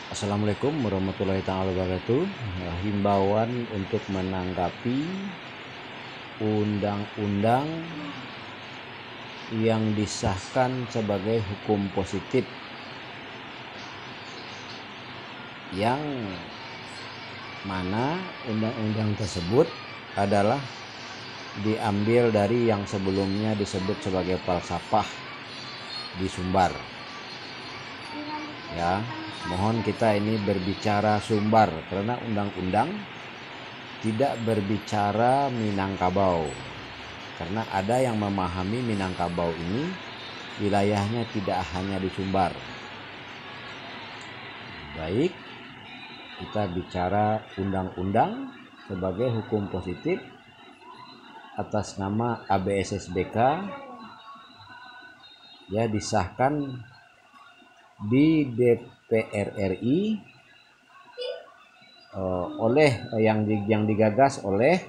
Assalamualaikum warahmatullahi taala wabarakatuh. Himbauan untuk menanggapi undang-undang yang disahkan sebagai hukum positif yang mana undang-undang tersebut adalah diambil dari yang sebelumnya disebut sebagai falsafah di Sumbar. Ya, mohon kita ini berbicara Sumbar karena undang-undang tidak berbicara Minangkabau. Karena ada yang memahami Minangkabau ini wilayahnya tidak hanya di Sumbar. Baik, kita bicara undang-undang sebagai hukum positif atas nama ABSSBK ya disahkan di DPR RI oleh yang digagas oleh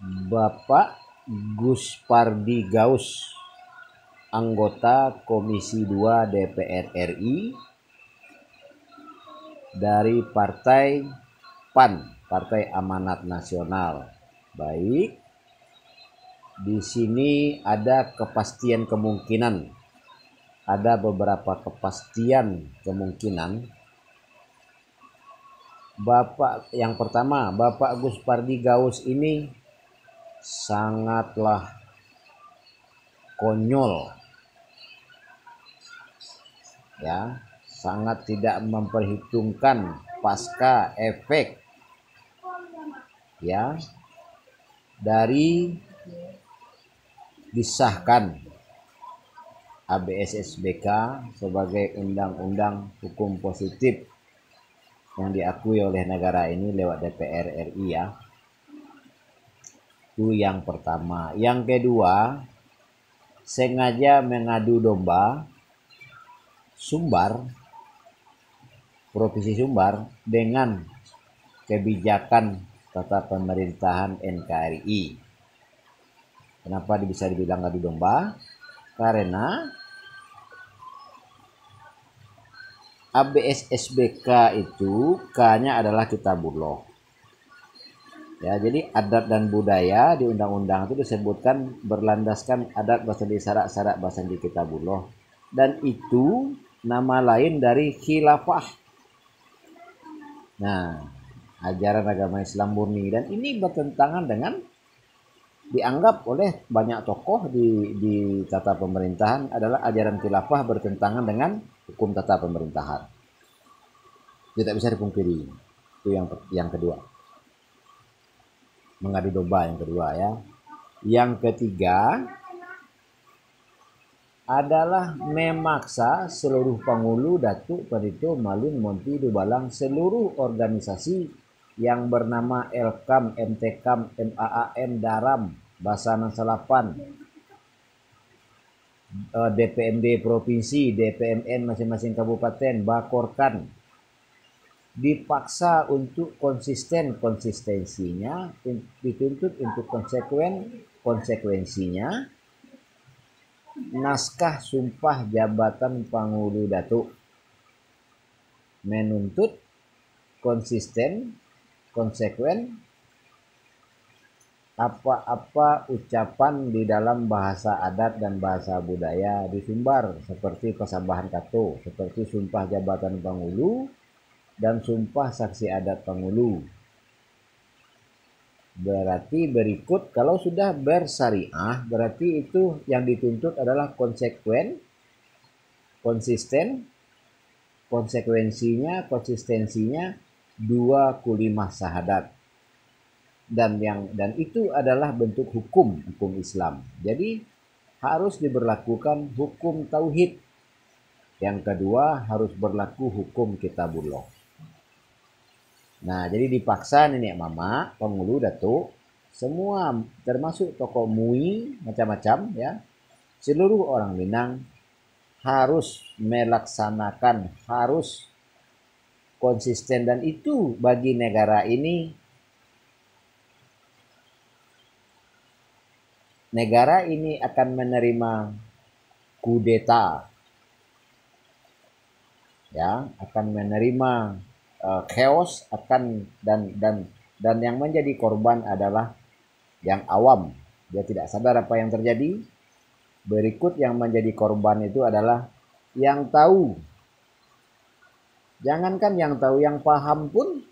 Bapak Gus Pardi Gaus, anggota Komisi 2 DPR RI dari Partai PAN, Partai Amanat Nasional. Baik, di sini ada kepastian kemungkinan, ada beberapa kepastian kemungkinan. Yang pertama, Bapak Gus Pardi Gaus ini sangatlah konyol, ya, sangat tidak memperhitungkan pasca efek, ya, dari disahkan ABSSBK sebagai undang-undang hukum positif yang diakui oleh negara ini lewat DPR RI, ya. Itu yang pertama. Yang kedua, sengaja mengadu domba Sumbar, Provinsi Sumbar dengan kebijakan tata pemerintahan NKRI. Kenapa bisa dibilang adu domba? Karena ABSSBK itu K-nya adalah Kitabullah. Ya, jadi adat dan budaya di undang-undang itu disebutkan berlandaskan adat Basandi syarak-syarak Basandi Kitabullah, dan itu nama lain dari khilafah. Nah, ajaran agama Islam murni, dan ini bertentangan dengan dianggap oleh banyak tokoh di tata pemerintahan adalah ajaran khilafah bertentangan dengan hukum tata pemerintahan. Tidak bisa dipungkiri. Itu yang kedua. Mengadu domba yang kedua, ya. Yang ketiga adalah memaksa seluruh Pangulu, Datuk, Panito, Malin, Monti, Dubalang, seluruh organisasi yang bernama Elkam, MTKam, MAAM, Daram, Basana Salapan, DPMD Provinsi, DPMN masing-masing kabupaten, Bakorkan, dipaksa untuk konsistensinya, dituntut untuk konsekuensinya, naskah sumpah jabatan Pangulu Datuk, menuntut konsisten, konsekuen apa-apa ucapan di dalam bahasa adat dan bahasa budaya di Sumbar, seperti Pasambahan Kato, seperti sumpah jabatan Pangulu dan sumpah saksi adat Pangulu. Berarti berikut, kalau sudah bersyariah, berarti itu yang dituntut adalah konsekuen, konsisten, konsistensinya 2 kulimah syahadat. Dan itu adalah bentuk hukum Islam. Jadi harus diberlakukan hukum tauhid. Yang kedua, harus berlaku hukum Kitabullah. Nah, jadi dipaksa nenek mama, Pangulu, Datuk, semua termasuk tokoh MUI macam-macam, ya. Seluruh orang Minang harus melaksanakan, harus konsisten, dan itu bagi negara ini akan menerima kudeta ya, akan menerima chaos, akan dan yang menjadi korban adalah yang awam. Dia tidak sadar apa yang terjadi. Berikut yang menjadi korban itu adalah yang tahu. Jangankan yang tahu, yang paham pun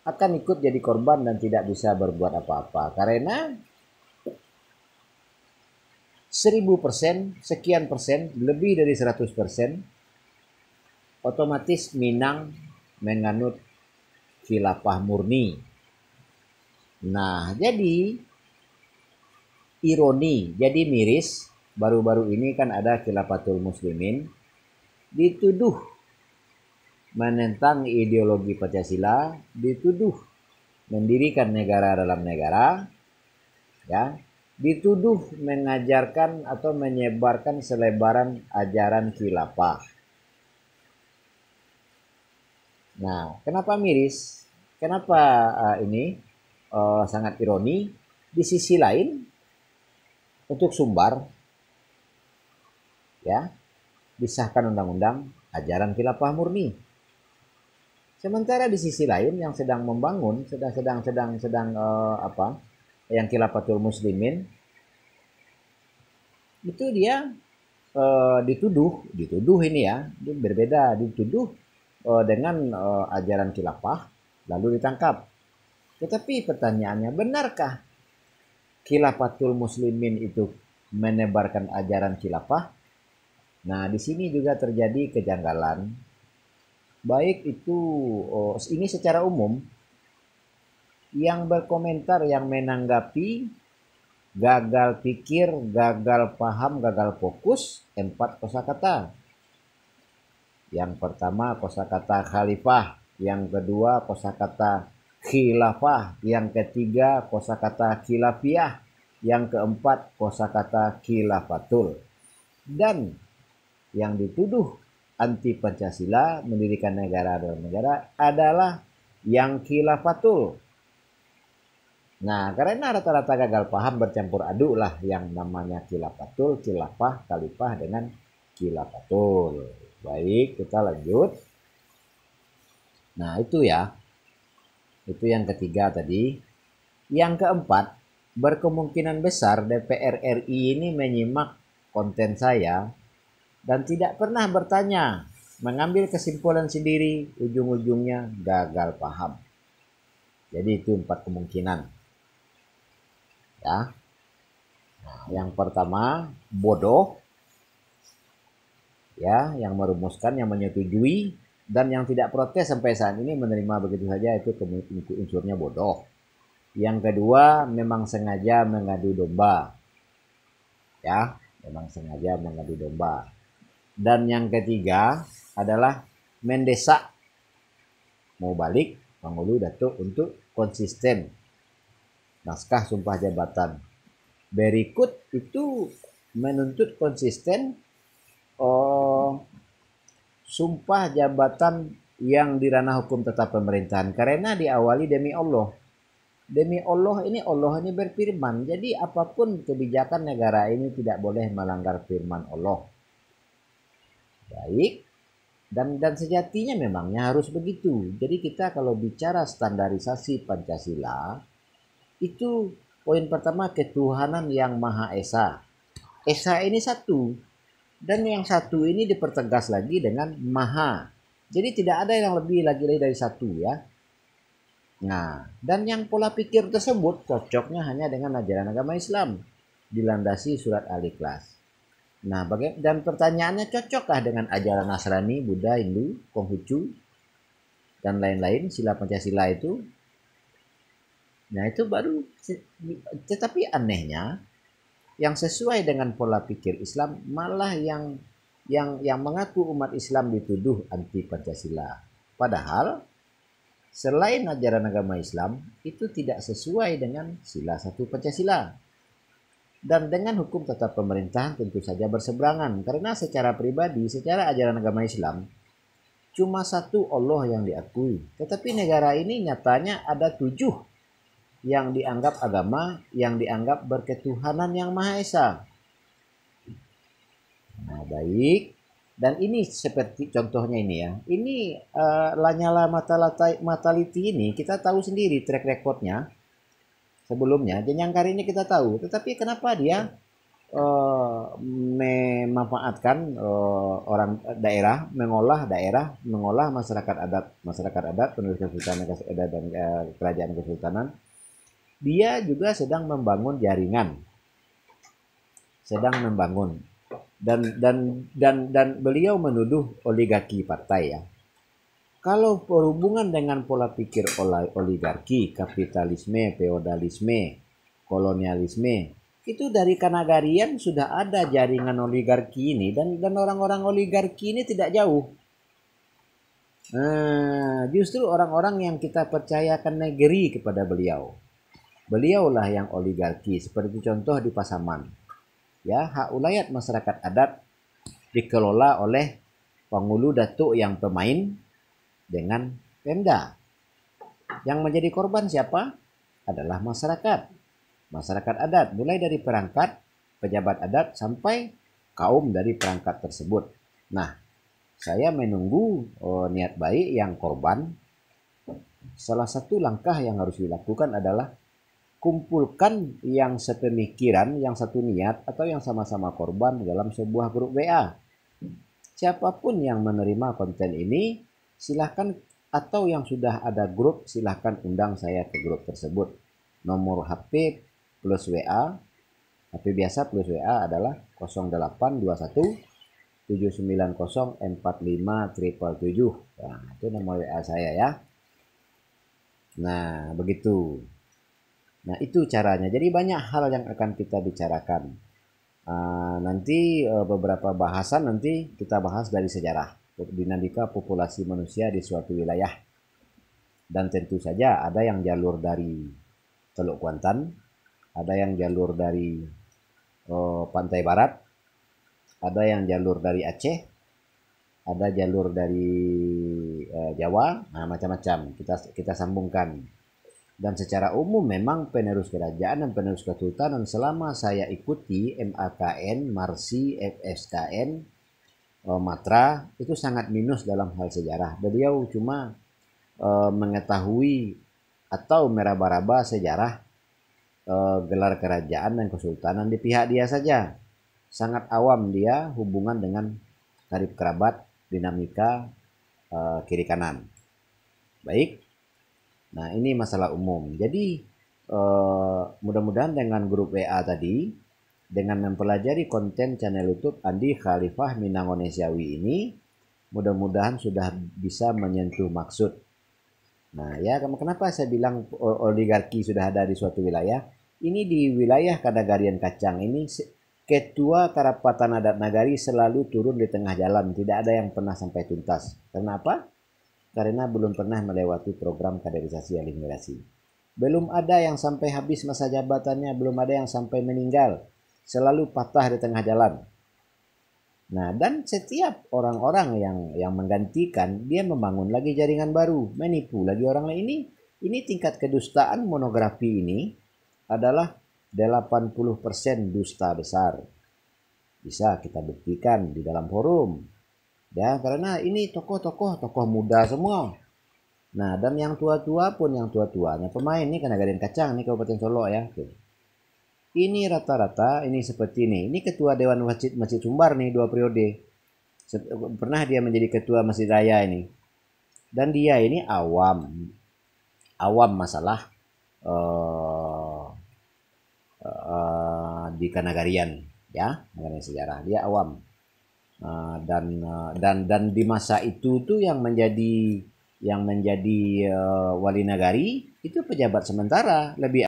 akan ikut jadi korban dan tidak bisa berbuat apa-apa. Karena 1000%, sekian persen, lebih dari 100%, otomatis Minang menganut khilafah murni. Nah, jadi ironi, jadi miris, baru-baru ini kan ada Khilafatul Muslimin dituduh menentang ideologi Pancasila, dituduh mendirikan negara dalam negara, ya, dituduh mengajarkan atau menyebarkan selebaran ajaran khilafah. Nah, kenapa miris? Kenapa ini sangat ironi? Di sisi lain, untuk Sumbar, ya, disahkan undang-undang ajaran khilafah murni. Sementara di sisi lain yang sedang membangun, sedang yang Khilafatul Muslimin itu dia dituduh ini ya, berbeda, dituduh dengan ajaran khilafah lalu ditangkap. Tetapi pertanyaannya, benarkah Khilafatul Muslimin itu menebarkan ajaran khilafah? Nah, di sini juga terjadi kejanggalan. Baik itu ini secara umum, yang berkomentar, yang menanggapi, gagal pikir, gagal paham, gagal fokus, 4 kosakata. Yang pertama kosakata khalifah, yang kedua kosakata khilafah, yang ketiga kosakata khilafiyah, yang keempat kosakata khilafatul. Dan yang dituduh anti Pancasila, mendirikan negara dalam negara, adalah yang khilafatul. Nah, karena rata-rata gagal paham, bercampur aduk lah yang namanya khilafatul, khilafah, khalifah dengan khilafatul. Baik, kita lanjut. Nah, itu ya. Itu yang ketiga tadi. Yang keempat, berkemungkinan besar DPR RI ini menyimak konten saya dan tidak pernah bertanya, mengambil kesimpulan sendiri, ujung-ujungnya gagal paham. Jadi itu 4 kemungkinan. Ya. Nah, yang pertama, bodoh. Ya, yang merumuskan, yang menyetujui, dan yang tidak protes sampai saat ini menerima begitu saja, itu unsurnya bodoh. Yang kedua, memang sengaja mengadu domba. Ya, memang sengaja mengadu domba. Dan yang ketiga adalah mendesak mau balik Bang Ulu Datuk untuk konsisten naskah sumpah jabatan. Berikut itu menuntut konsisten sumpah jabatan yang di ranah hukum tata pemerintahan, karena diawali demi Allah. Demi Allah ini, Allah ini berfirman, jadi apapun kebijakan negara ini tidak boleh melanggar firman Allah. Baik, dan sejatinya memangnya harus begitu. Jadi kita kalau bicara standarisasi Pancasila, itu poin pertama ketuhanan yang Maha Esa. Esa ini satu, dan yang satu ini dipertegas lagi dengan Maha. Jadi tidak ada yang lebih lagi dari satu ya. Nah, dan yang pola pikir tersebut cocoknya hanya dengan ajaran agama Islam, dilandasi surat Al-Ikhlas. Nah, dan pertanyaannya, cocokkah dengan ajaran Nasrani, Buddha, Hindu, Konghucu, dan lain-lain, sila Pancasila itu? Nah, itu baru. Tetapi anehnya, yang sesuai dengan pola pikir Islam malah yang mengaku umat Islam dituduh anti Pancasila. Padahal selain ajaran agama Islam itu tidak sesuai dengan sila 1 Pancasila. Dan dengan hukum tata pemerintahan tentu saja berseberangan, karena secara pribadi, secara ajaran agama Islam cuma satu Allah yang diakui, tetapi negara ini nyatanya ada 7 yang dianggap agama, yang dianggap berketuhanan yang Maha Esa. Nah, baik, Dan ini seperti contohnya ini ya. Ini Lanyala Mataliti ini kita tahu sendiri track recordnya sebelumnya. Janyangkari ini kita tahu. Tetapi kenapa dia memanfaatkan orang daerah, mengolah masyarakat adat, penduduk kesultanan dan kerajaan kesultanan. Dia juga sedang membangun jaringan, dan beliau menuduh oligarki partai ya. Kalau berhubungan dengan pola pikir oligarki, kapitalisme, feodalisme, kolonialisme, itu dari Kanagarian sudah ada jaringan oligarki ini, dan orang-orang oligarki ini tidak jauh. Nah, justru orang-orang yang kita percayakan negeri kepada beliau. Beliaulah yang oligarki, seperti contoh di Pasaman. Ya, hak ulayat masyarakat adat dikelola oleh penghulu datuk yang pemain dengan Pemda. Yang menjadi korban siapa? Adalah masyarakat adat, mulai dari perangkat pejabat adat sampai kaum dari perangkat tersebut. Nah, saya menunggu niat baik yang korban. Salah satu langkah yang harus dilakukan adalah kumpulkan yang sepemikiran, yang satu niat, atau yang sama-sama korban dalam sebuah grup WA. Siapapun yang menerima konten ini, silahkan, atau yang sudah ada grup, silahkan undang saya ke grup tersebut. Nomor HP plus WA, HP biasa plus WA adalah 0821 790 45 777. Nah, itu nomor WA saya ya. Nah, begitu. Nah, itu caranya. Jadi banyak hal yang akan kita bicarakan. Nanti beberapa bahasan nanti kita bahas dari sejarah dinamika populasi manusia di suatu wilayah. Dan tentu saja ada yang jalur dari Teluk Kuantan, ada yang jalur dari pantai barat, ada yang jalur dari Aceh, ada jalur dari Jawa, nah macam-macam kita sambungkan. Dan secara umum memang penerus kerajaan dan penerus kesultanan selama saya ikuti MAKN, Marsi, FSKN, Matra, itu sangat minus dalam hal sejarah. Beliau cuma mengetahui atau meraba-raba sejarah gelar kerajaan dan kesultanan di pihak dia saja. Sangat awam dia hubungan dengan karib kerabat, dinamika kiri kanan. Baik. Nah, ini masalah umum. Jadi mudah-mudahan dengan grup WA tadi, dengan mempelajari konten channel YouTube Andi Khalifah Minangonesiawi ini, mudah-mudahan sudah bisa menyentuh maksud. Nah, ya kenapa saya bilang oligarki sudah ada di suatu wilayah? Ini di wilayah Kanagarian Kacang ini, Ketua Karapatan Adat Nagari selalu turun di tengah jalan, tidak ada yang pernah sampai tuntas. Kenapa? Karena belum pernah melewati program kaderisasi asimilasi. Belum ada yang sampai habis masa jabatannya, belum ada yang sampai meninggal. Selalu patah di tengah jalan. Nah, dan setiap orang-orang yang menggantikan, dia membangun lagi jaringan baru, menipu lagi orang lain. Ini tingkat kedustaan monografi ini adalah 80% dusta besar. Bisa kita buktikan di dalam forum. Ya, karena ini tokoh muda semua. Nah, dan yang tua-tua pun yang tua-tuanya pemain nih Kanagarian Kacang nih Kabupaten Solo ya. Ini rata-rata ini seperti ini. Ini ketua Dewan Masjid Sumbar nih 2 periode. Pernah dia menjadi ketua Masjid Raya ini. Dan dia ini awam masalah di Kanagarian ya, mengenai sejarah. Dia awam. Dan di masa itu tuh yang menjadi wali nagari itu pejabat sementara, lebih